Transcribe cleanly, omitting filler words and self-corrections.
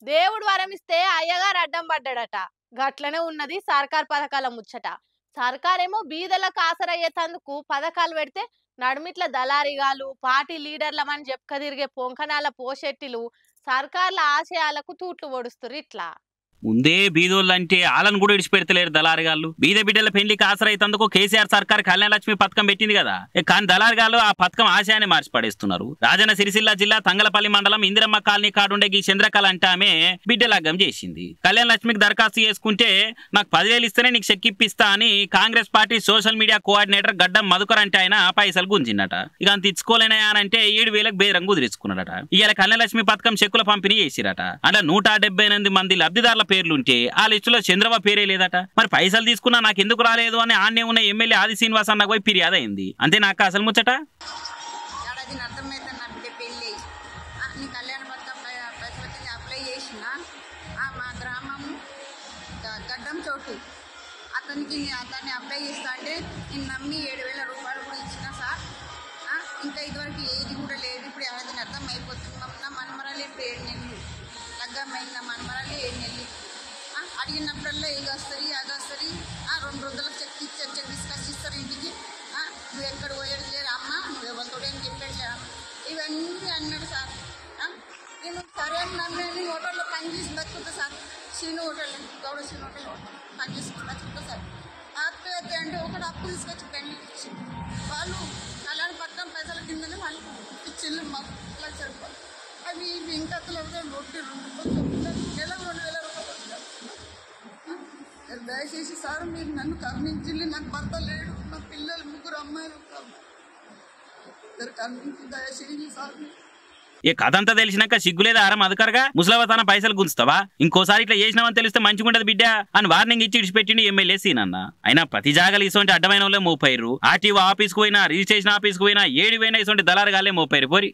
దేవుడు వరమిస్తే అయ్యగారు అడ్డం పడ్డాడట. గట్లనే ఉన్నది సర్కార్ పథకాల ముచ్చట. సర్కారేమో బీదలకు ఆసరయ్యేతందుకు పథకాలు పెడితే నడుమిట్ల దళారిగాలు పార్టీ లీడర్లమని చెప్పుక తిరిగే పొంకనాల పోషెట్టిలు సర్కార్ల ఆశయాలకు తూట్లు పొడుస్తురు ఇట్లా. ముందే బీదోళ్ళు అంటే ఆలను కూడా ఇడిచిపెడతలేరు దళారిగాళ్ళు. బీద బిడ్డల పెళ్లికి ఆసరైతందుకు కేసీఆర్ సర్కార్ కళ్యాణ లక్ష్మి పథకం పెట్టింది కదా. కానీ దళారిగాళ్ళు ఆ పథకం ఆశయాన్ని మార్చి పడేస్తున్నారు. రాజన్న సిరిసిల్ల జిల్లా తంగలపల్లి మండలం ఇందిరమ్మ కాలనీ కాడుండే ఈ చంద్రకళ అంటే ఆమె బిడ్డ లగ్గం చేసింది. కళ్యాణ లక్ష్మికి దరఖాస్తు చేసుకుంటే నాకు 10,000 ఇస్తేనే నీకు చెక్ ఇప్పిస్తా అని Congress party social media coordinator గడ్డం మధుకర్ అంటే ఆయన పైసలు గుంజిందట. ఇక అంత ఇచ్చుకోలేనాయనంటే 7,000 బేరం కుదిరించుకున్నాడట. ఇవాళ కళ్యాణ లక్ష్మి పథకం చెక్కుల పంపిణీ చేసిరట. అంటే 178 మంది లబ్ధిదారుల పేర్లుంటే ఆ లిస్టులో చంద్రబాబు పేరే లేదట. మరి పైసలు తీసుకున్నా నాకు ఎందుకు రాలేదు అని ఆన్నే ఉన్న ఎమ్మెల్యే ఆది శ్రీనివాస్ అన్నకు పోయి ఫిర్యాదు అయింది. అంతే నాకు అసలు ముచ్చట. అతన్ని అప్లై చేస్తా అంటే నేను నమ్మి 7,000 రూపాయలు కూడా ఇచ్చిన సార్. ఇంకా ఇదివరకు ఏది కూడా లేదు. ఇప్పుడు అది అర్థం అయిపోతుంది. నా మనమరాలు ఇప్పుడు 7 నెలలు లగ్గమైన నా మనమరాలు 7 నెలలు అడిగినప్పుడల్లా ఇది వస్తుంది అది వస్తుంది. 2 రోజులకు చెక్ తీసుకొచ్చి ఇస్తారు ఇంటికి. నువ్వు ఎక్కడ పోయేది లేదు అమ్మ, నువ్వు ఎవరితో ఏం చెప్పేది ఇవన్నీ అన్నాడు సార్. నేను సరే అని నన్ను హోటల్లో పనిచేసి బతుకుతా sir. Srinu hotel, Gowda Srinu hotel పని చేసుకుని బతుకుతా సార్. ఆత్మహత్య అంటే ఒకటి అప్పు తీసుకొచ్చి పెళ్లి ఇచ్చి వాళ్ళు అలాంటి పక్కన పైసల కిందనే వాళ్ళు ఇచ్చిళ్ళు మాకు 1,00,000 రూపాయలు. అవి ఇంకా రొట్టి 2 నెలకు 2,000 రూపాయలు. దయచేసి సార్ మీరు నన్ను కరుణించింది. నాకు భర్త లేడు, నా పిల్లలు 3 అమ్మాయిలు కరుణించి దయచేసి సార్. ఏ కథ అంతా తెలిసినాక సిగ్గులేదా ఆరం అదకరగా ముసలవ తన పైసలు గుంచుతావా? ఇంకోసారి ఇట్లా చేసినావని తెలిస్తే మంచిగుంటది బిడ్డ అని వార్నింగ్ ఇచ్చి ఇడిచిపెట్టిండి ఎమ్మెల్యే సీనన్న. అయినా ప్రతి జాగాలు ఇసోంటి అడ్డమైన వాళ్ళే మోపాయిర్రు. ఆర్టీఓ ఆఫీస్కు పోయినా, రిజిస్ట్రేషన్ ఆఫీస్కు పోయినా, ఏడి పోయినా ఇసోంటి దళారుగాలే మోపాయిరు పోరి.